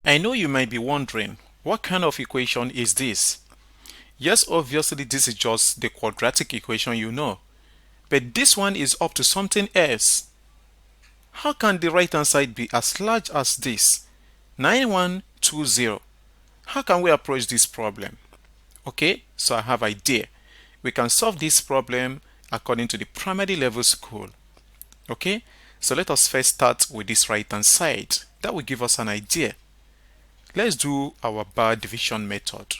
I know you might be wondering, what kind of equation is this? Yes, obviously this is just the quadratic equation you know, but this one is up to something else. How can the right hand side be as large as this? 9120. How can we approach this problem? Okay, so I have idea. We can solve this problem according to the primary level school. Okay, so let us first start with this right hand side. That will give us an idea. Let's do our bar division method.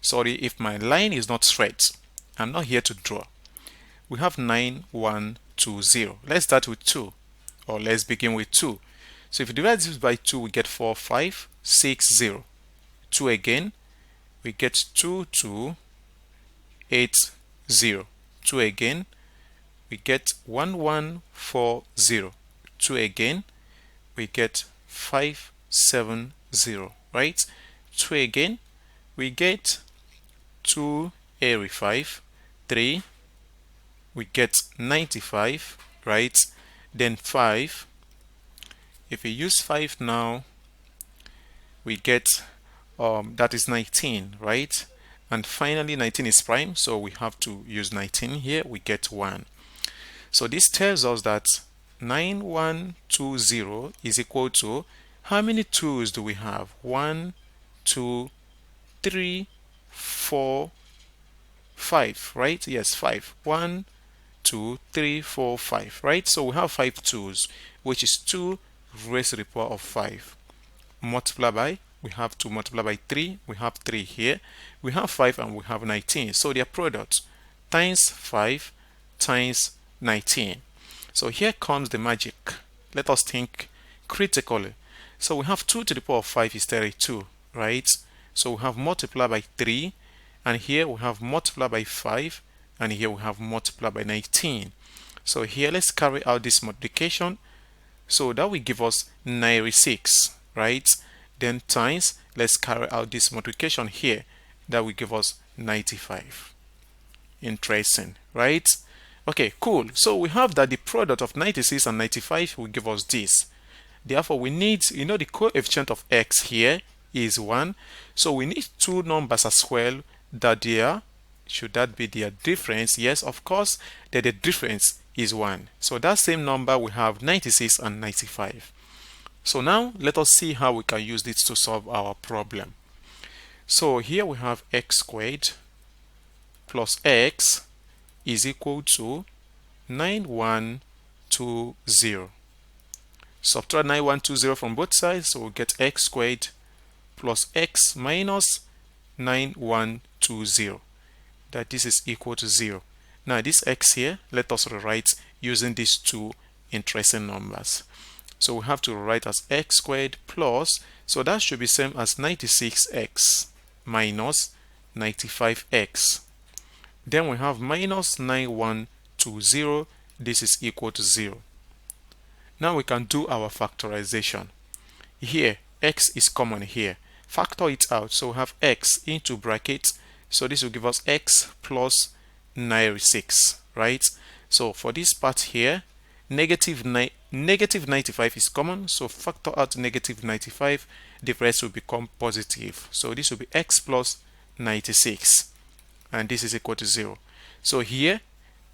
Sorry if my line is not straight. I'm not here to draw. We have 9120. Let's start with 2, or let's begin with 2. So if you divide this by 2, we get 4560. 2 again, we get 2280. 2 again, we get 1140. 2 again, we get 570, right? 2 again, we get 285. 3, we get 95, right? Then 5, if we use 5 now, we get that is 19, right? And finally 19 is prime, so we have to use 19 here. We get 1. So this tells us that 9120 is equal to, how many 2's do we have? 1, 2, 3, 4, 5, right? Yes, 5. 1, 2, 3, 4, 5, right? So we have 5 2's, which is 2 raised to the power of 5. Multiply by, we have to multiply by 3, we have 3 here, we have 5, and we have 19. So their product, times 5 times 19. So here comes the magic. Let us think critically. So we have 2 to the power of 5 is 32, right? So we have multiply by 3, and here we have multiply by 5, and here we have multiply by 19. So here let's carry out this multiplication. So that will give us 96, right? Then times, let's carry out this multiplication here. That will give us 95. Interesting, right? Okay, cool. So we have that the product of 96 and 95 will give us this. Therefore, we need, the coefficient of x here is 1. So we need two numbers as well that their, should that be their difference? Yes, of course, that the difference is 1. So that same number we have 96 and 95. So now let us see how we can use this to solve our problem. So here we have x squared plus x is equal to 9120. Subtract 9120 from both sides, so we'll get x squared plus x minus 9120. That this is equal to 0. Now this x here, let us rewrite using these two interesting numbers. So we have to write as x squared plus, so that should be same as 96x minus 95x. Then we have minus 9120. This is equal to 0. Now we can do our factorization. Here, x is common here. Factor it out. So we have x into brackets. So this will give us x plus 96, right? So for this part here, negative 95 is common. So factor out negative 95. The rest will become positive. So this will be x plus 96. And this is equal to 0. So here,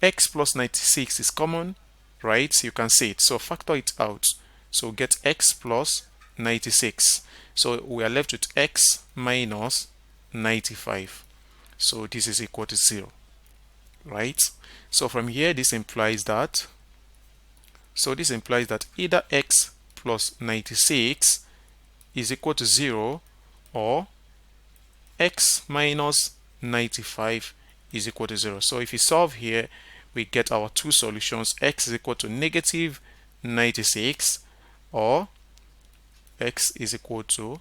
x plus 96 is common, right? So you can see it. So factor it out. So get x plus 96. So we are left with x minus 95. So this is equal to 0, right? So from here, this implies that, either x plus 96 is equal to 0 or x minus 95 is equal to 0. So if you solve here, we get our two solutions. X is equal to negative 96 or x is equal to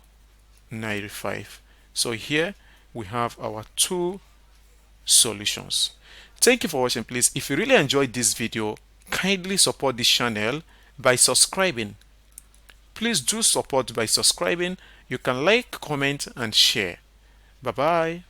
95. So here we have our two solutions. Thank you for watching. Please, if you really enjoyed this video, kindly support this channel by subscribing. Please do support by subscribing. You can like, comment, and share. Bye bye.